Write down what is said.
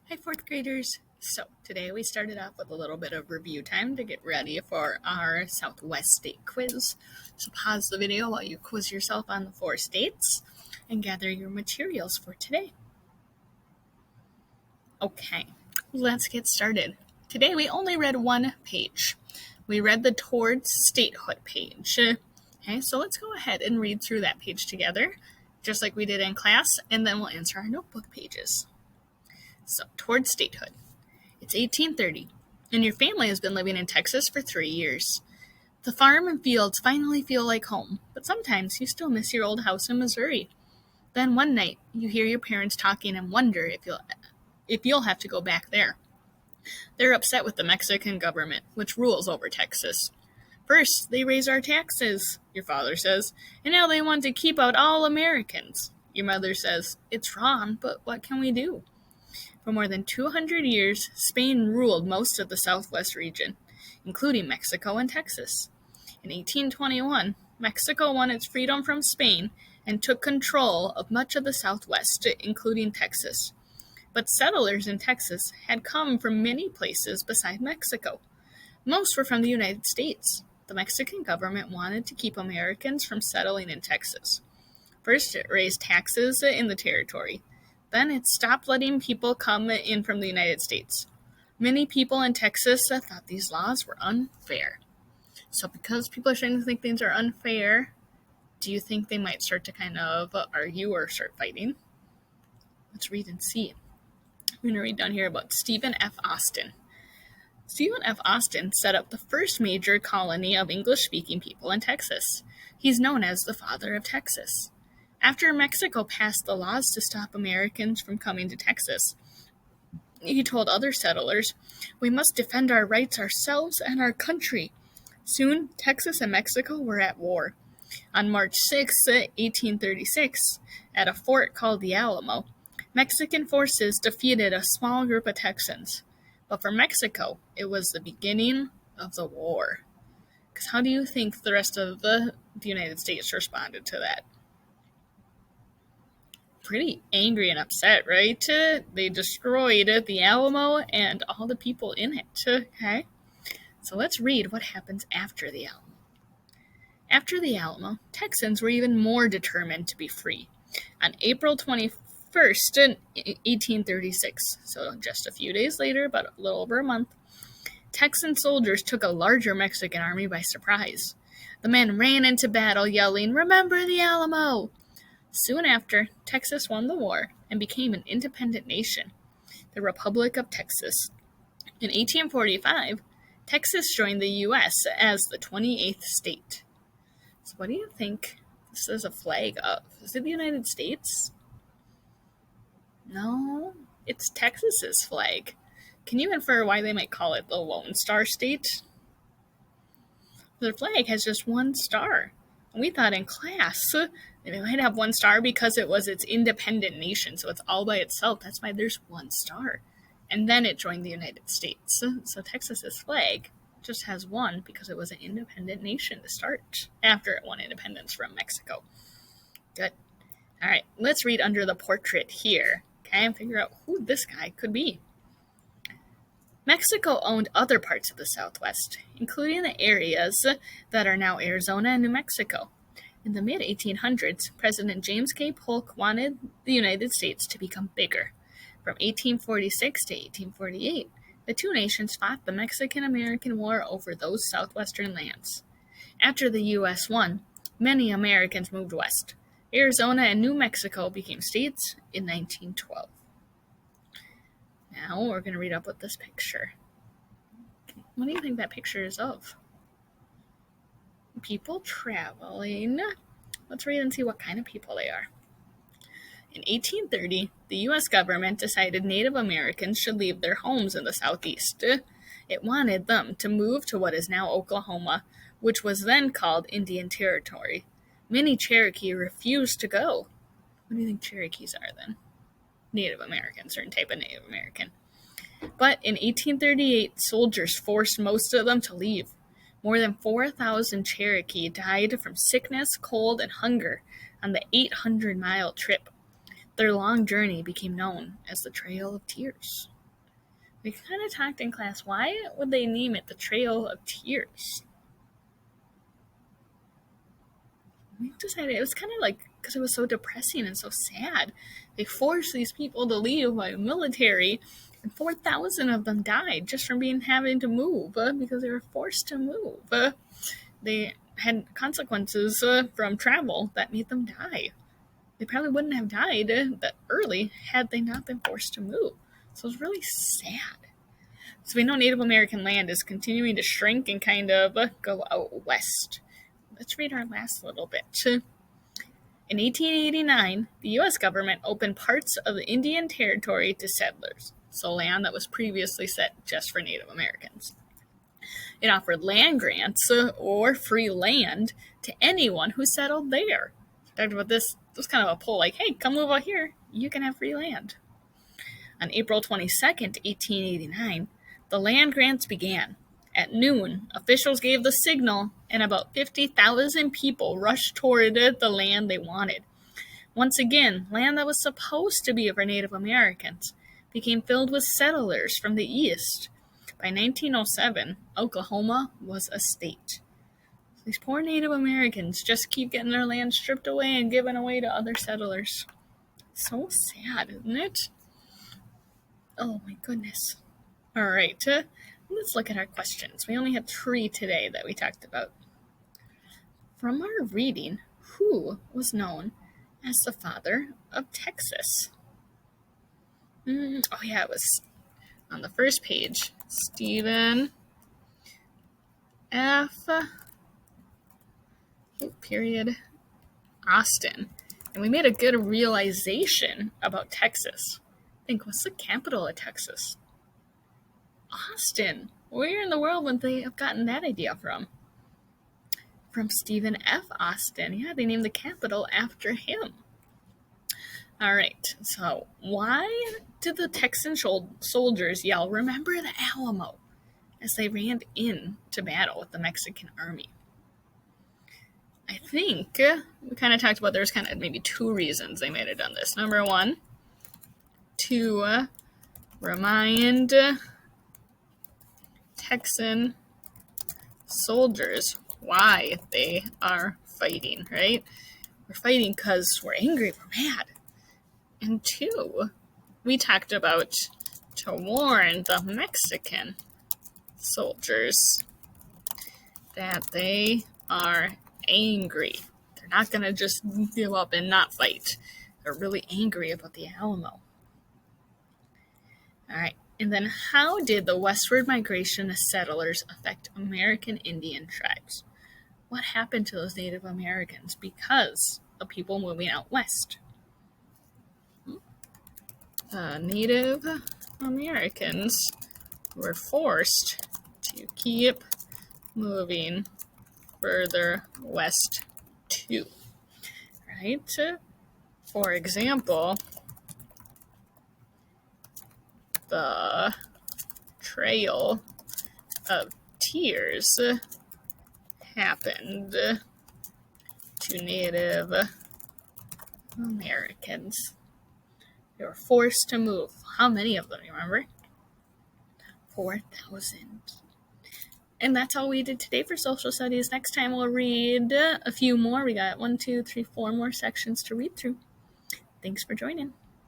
Hi, fourth graders. So, today we started off with a little bit of review time to get ready for our Southwest State quiz. So, pause the video while you quiz yourself on the 4 states and gather your materials for today. Okay, let's get started. Today we only read one page. We read the Towards Statehood page. Okay, so let's go ahead and read through that page together, just like we did in class, and then we'll answer our notebook pages. So, Towards Statehood. It's 1830, and your family has been living in Texas for 3 years. The farm and fields finally feel like home, but sometimes you still miss your old house in Missouri. Then one night, you hear your parents talking and wonder if you'll have to go back there. They're upset with the Mexican government, which rules over Texas. First, they raise our taxes, your father says, and now they want to keep out all Americans. Your mother says, it's wrong, but what can we do? For more than 200 years, Spain ruled most of the southwest region, including Mexico and Texas. In 1821, Mexico won its freedom from Spain and took control of much of the southwest, including Texas. But settlers in Texas had come from many places beside Mexico. Most were from the United States. The Mexican government wanted to keep Americans from settling in Texas. First, it raised taxes in the territory. Then it stopped letting people come in from the United States. Many people in Texas thought these laws were unfair. So because people are starting to think things are unfair, do you think they might start to kind of argue or start fighting? Let's read and see. I'm going to read down here about Stephen F. Austin. Stephen F. Austin set up the first major colony of English-speaking people in Texas. He's known as the father of Texas. After Mexico passed the laws to stop Americans from coming to Texas, he told other settlers, "We must defend our rights ourselves and our country." Soon, Texas and Mexico were at war. On March 6, 1836, at a fort called the Alamo, Mexican forces defeated a small group of Texans. But for Mexico, it was the beginning of the war. Because how do you think the rest of the United States responded to that? Pretty angry and upset, right? They destroyed the Alamo and all the people in it. Okay? So let's read what happens after the Alamo. After the Alamo, Texans were even more determined to be free. On April 21st, 1836, so just a few days later, but a little over a month, Texan soldiers took a larger Mexican army by surprise. The men ran into battle yelling, "Remember the Alamo!" Soon after, Texas won the war and became an independent nation, the Republic of Texas. In 1845, Texas joined the U.S. as the 28th state. So what do you think this is a flag of? Is it the United States? No, it's Texas's flag. Can you infer why they might call it the Lone Star State? Their flag has just one star. We thought in class they might have one star because it was its independent nation, so it's all by itself. That's why there's one star. And then it joined the United States. So Texas's flag just has one because it was an independent nation to start after it won independence from Mexico. Good. All right, let's read under the portrait here, okay, and figure out who this guy could be. Mexico owned other parts of the Southwest, including the areas that are now Arizona and New Mexico. In the mid-1800s, President James K. Polk wanted the United States to become bigger. From 1846 to 1848, the two nations fought the Mexican-American War over those southwestern lands. After the U.S. won, many Americans moved west. Arizona and New Mexico became states in 1912. Now we're going to read up with this picture. What do you think that picture is of? People traveling. Let's read and see what kind of people they are. In 1830, the U.S. government decided Native Americans should leave their homes in the Southeast. It wanted them to move to what is now Oklahoma, which was then called Indian Territory. Many Cherokee refused to go. What do you think Cherokees are then? Native American, certain type of Native American. But in 1838, soldiers forced most of them to leave. More than 4,000 Cherokee died from sickness, cold, and hunger on the 800-mile trip. Their long journey became known as the Trail of Tears. We kind of talked in class, why would they name it the Trail of Tears? We decided it was kind of like, because it was so depressing and so sad. They forced these people to leave by military, and 4,000 of them died just from having to move because they were forced to move. They had consequences from travel that made them die. They probably wouldn't have died that early had they not been forced to move. So it was really sad. So we know Native American land is continuing to shrink and kind of go out west. Let's read our last little bit. In 1889, the U.S. government opened parts of the Indian Territory to settlers, so land that was previously set just for Native Americans. It offered land grants or free land to anyone who settled there. We talked about this. It was kind of a pull, like, hey, come move out here. You can have free land. On April 22nd, 1889, the land grants began. At noon, officials gave the signal, and about 50,000 people rushed toward the land they wanted. Once again, land that was supposed to be for Native Americans became filled with settlers from the east. By 1907, Oklahoma was a state. These poor Native Americans just keep getting their land stripped away and given away to other settlers. So sad, isn't it? Oh my goodness. All right, let's look at our questions. We only had 3 today that we talked about. From our reading, who was known as the father of Texas? Oh yeah, it was on the first page. Stephen F. Austin. And we made a good realization about Texas. Think, what's the capital of Texas? Austin. Where in the world would they have gotten that idea from? From Stephen F. Austin. Yeah, they named the capital after him. All right, so why did the Texan soldiers yell, "Remember the Alamo," as they ran into battle with the Mexican army? I think we kind of talked about there's kind of maybe 2 reasons they might have done this. Number 1, to remind Texan soldiers why they are fighting, right? We're fighting because we're angry, we're mad. And 2, we talked about to warn the Mexican soldiers that they are angry. They're not going to just give up and not fight. They're really angry about the Alamo. All right. And then how did the westward migration of settlers affect American Indian tribes? What happened to those Native Americans because of people moving out west? Native Americans were forced to keep moving further west too, right? For example, the Trail of Tears happened to Native Americans. They were forced to move. How many of them, you remember? 4,000. And that's all we did today for social studies. Next time we'll read a few more. We got 1, 2, 3, 4 more sections to read through. Thanks for joining.